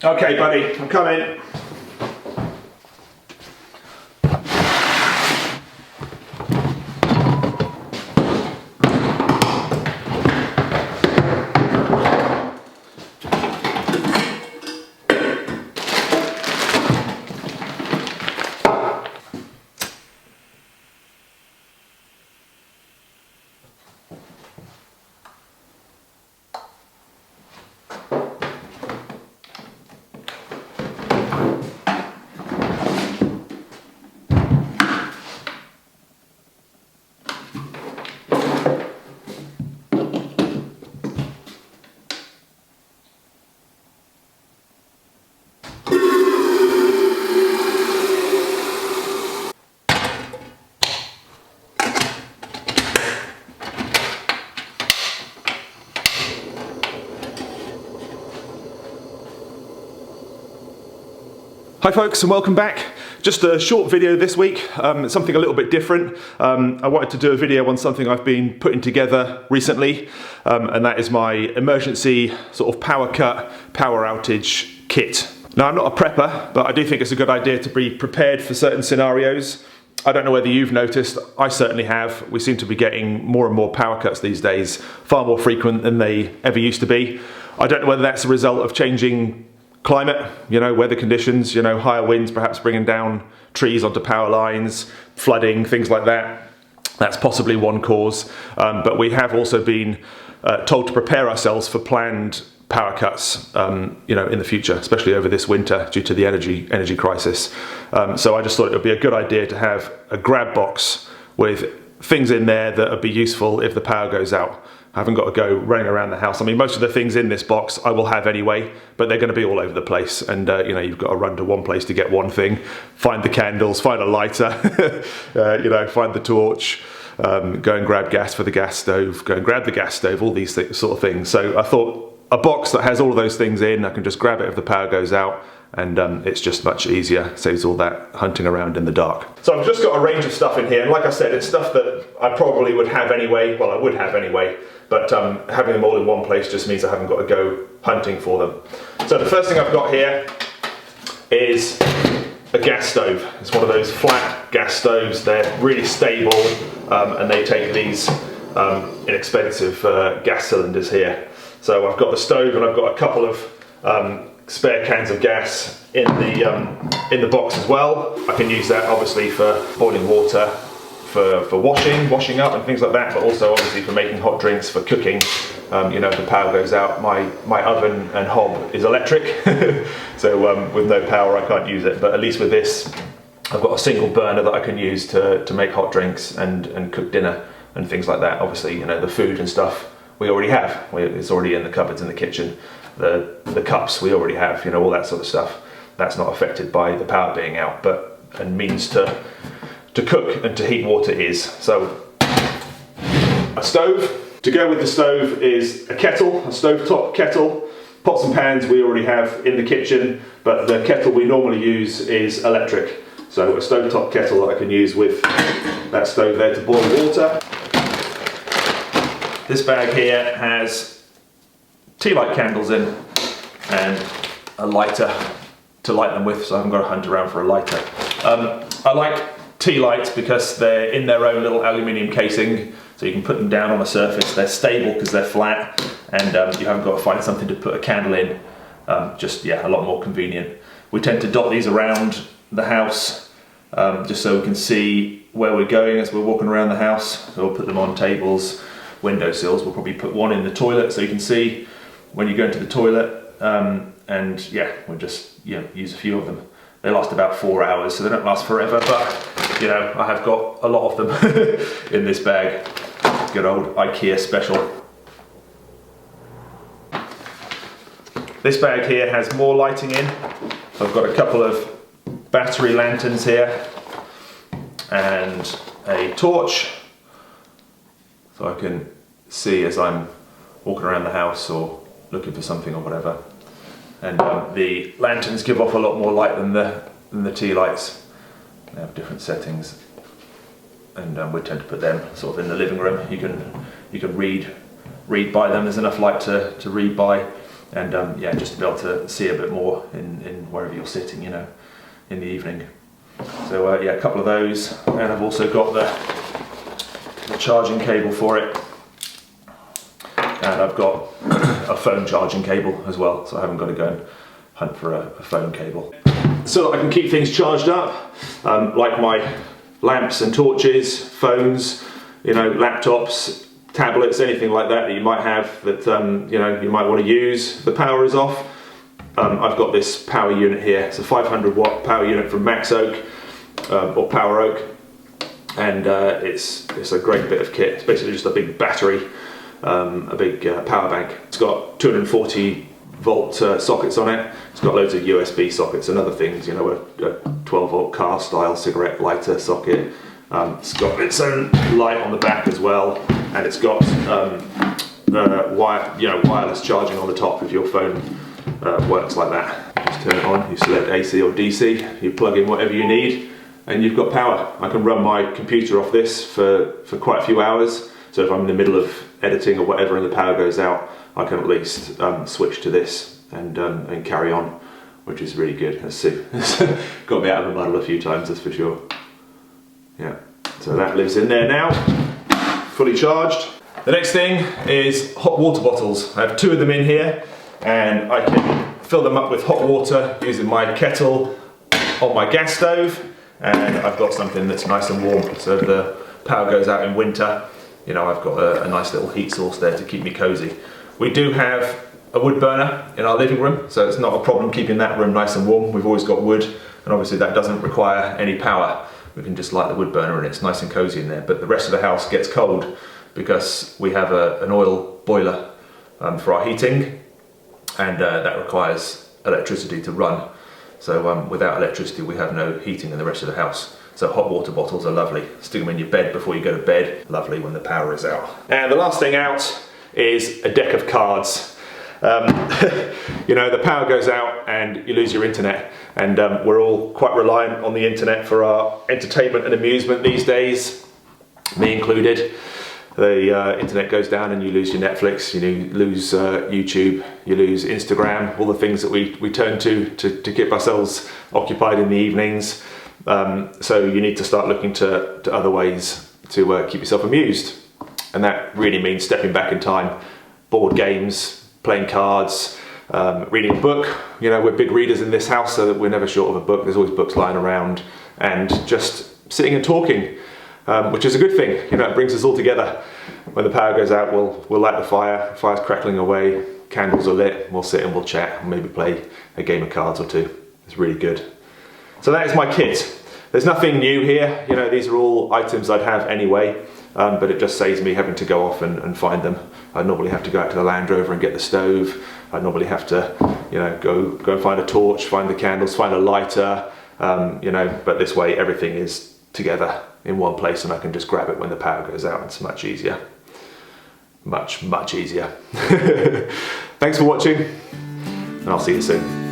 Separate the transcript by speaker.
Speaker 1: Okay, buddy, I'm coming. Hi folks and welcome back. Just a short video this week, something a little bit different. I wanted to do a video on something I've been putting together recently, and that is my emergency sort of power cut, power outage kit. Now I'm not a prepper, but I do think it's a good idea to be prepared for certain scenarios. I don't know whether you've noticed, I certainly have. We seem to be getting more and more power cuts these days, far more frequent than they ever used to be. I don't know whether that's a result of changing climate, weather conditions, higher winds perhaps bringing down trees onto power lines, flooding, things like that. That's possibly one cause. But we have also been told to prepare ourselves for planned power cuts, in the future, especially over this winter due to the energy crisis. So I just thought it would be a good idea to have a grab box with things in there that would be useful if the power goes out. I haven't got to go running around the house. I mean, most of the things in this box I will have anyway, but they're going to be all over the place. And, you've got to run to one place to get one thing, find the candles, find a lighter, find the torch, go and grab gas for the gas stove, go and grab the gas stove, all these sort of things. So I thought a box that has all of those things in, I can just grab it if the power goes out. And it's just much easier, saves all that hunting around in the dark. So I've just got a range of stuff in here, and like I said, it's stuff that I probably would have anyway, well I would have anyway, but having them all in one place just means I haven't got to go hunting for them. So the first thing I've got here is a gas stove. It's one of those flat gas stoves. They're really stable, and they take these inexpensive gas cylinders here. So I've got the stove and I've got a couple of spare cans of gas in the box as well. I can use that obviously for boiling water, for washing up and things like that, but also obviously for making hot drinks, for cooking. If the power goes out, my oven and hob is electric, so with no power I can't use it. But at least with this, I've got a single burner that I can use to make hot drinks and cook dinner and things like that. Obviously, the food and stuff we already have. It's already in the cupboards in the kitchen. The cups we already have, all that sort of stuff. That's not affected by the power being out, but a means to cook and to heat water is. So a stove. To go with the stove is a kettle, a stovetop kettle. Pots and pans we already have in the kitchen, but the kettle we normally use is electric. So a stovetop kettle that I can use with that stove there to boil water. This bag here has tea light candles in and a lighter to light them with, so I haven't got to hunt around for a lighter. I like tea lights because they're in their own little aluminium casing, so you can put them down on a surface. They're stable because they're flat, and you haven't got to find something to put a candle in. A lot more convenient. We tend to dot these around the house just so we can see where we're going as we're walking around the house. So we'll put them on tables, windowsills. We'll probably put one in the toilet so you can see when you go into the toilet, we'll just use a few of them. They last about 4 hours, so they don't last forever, but I have got a lot of them in this bag. Good old IKEA special. This bag here has more lighting in. So I've got a couple of battery lanterns here and a torch, so I can see as I'm walking around the house or looking for something or whatever. And the lanterns give off a lot more light than the tea lights. They have different settings, and we tend to put them sort of in the living room. You can read by them. There's enough light to read by. and yeah, just to be able to see a bit more in wherever you're sitting, you know, in the evening. So yeah, a couple of those, and I've also got the charging cable for it, and I've got a phone charging cable as well, so I haven't got to go and hunt for a phone cable. So that I can keep things charged up, like my lamps and torches, phones, you know, laptops, tablets, anything like that that you might have that you know, you might want to use. The power is off. I've got this power unit here. It's a 500 watt power unit from Max Oak or Power Oak, and it's a great bit of kit. It's basically just a big battery, a big power bank. It's got 240 volt sockets on it. It's got loads of USB sockets and other things, you know, a 12 volt car style cigarette lighter socket. It's got its own light on the back as well, and it's got wireless charging on the top if your phone works like that. Just turn it on, you select AC or DC, you plug in whatever you need, and you've got power. I can run my computer off this for quite a few hours, so if I'm in the middle of editing or whatever and the power goes out, I can at least switch to this and carry on, which is really good. It's got me out of the muddle a few times, that's for sure. Yeah, so that lives in there now, fully charged. The next thing is hot water bottles. I have 2 of them in here, and I can fill them up with hot water using my kettle on my gas stove, and I've got something that's nice and warm, so if the power goes out in winter, you know, I've got a nice little heat source there to keep me cozy. We do have a wood burner in our living room, so it's not a problem keeping that room nice and warm. We've always got wood, and obviously that doesn't require any power. We can just light the wood burner and it's nice and cozy in there, but the rest of the house gets cold because we have an oil boiler for our heating, and that requires electricity to run. So without electricity we have no heating in the rest of the house. So hot water bottles are lovely. Stick them in your bed before you go to bed. Lovely when the power is out. And the last thing out is a deck of cards. You know, the power goes out and you lose your internet, and we're all quite reliant on the internet for our entertainment and amusement these days, me included. The internet goes down and you lose your Netflix, you lose YouTube, you lose Instagram, all the things that we turn to keep ourselves occupied in the evenings. So you need to start looking to other ways to keep yourself amused, and that really means stepping back in time, board games, playing cards, reading a book. You know, we're big readers in this house, so that we're never short of a book. There's always books lying around, and just sitting and talking, which is a good thing. You know, it brings us all together. When the power goes out, we'll light the fire. The fire's crackling away, candles are lit. We'll sit and we'll chat, and maybe play a game of cards or two. It's really good. So that is my kit. There's nothing new here. You know, these are all items I'd have anyway, but it just saves me having to go off and find them. I normally have to go out to the Land Rover and get the stove. I normally have to, you know, go and find a torch, find the candles, find a lighter, you know, but this way everything is together in one place and I can just grab it when the power goes out. It's much easier. Much easier. Thanks for watching, and I'll see you soon.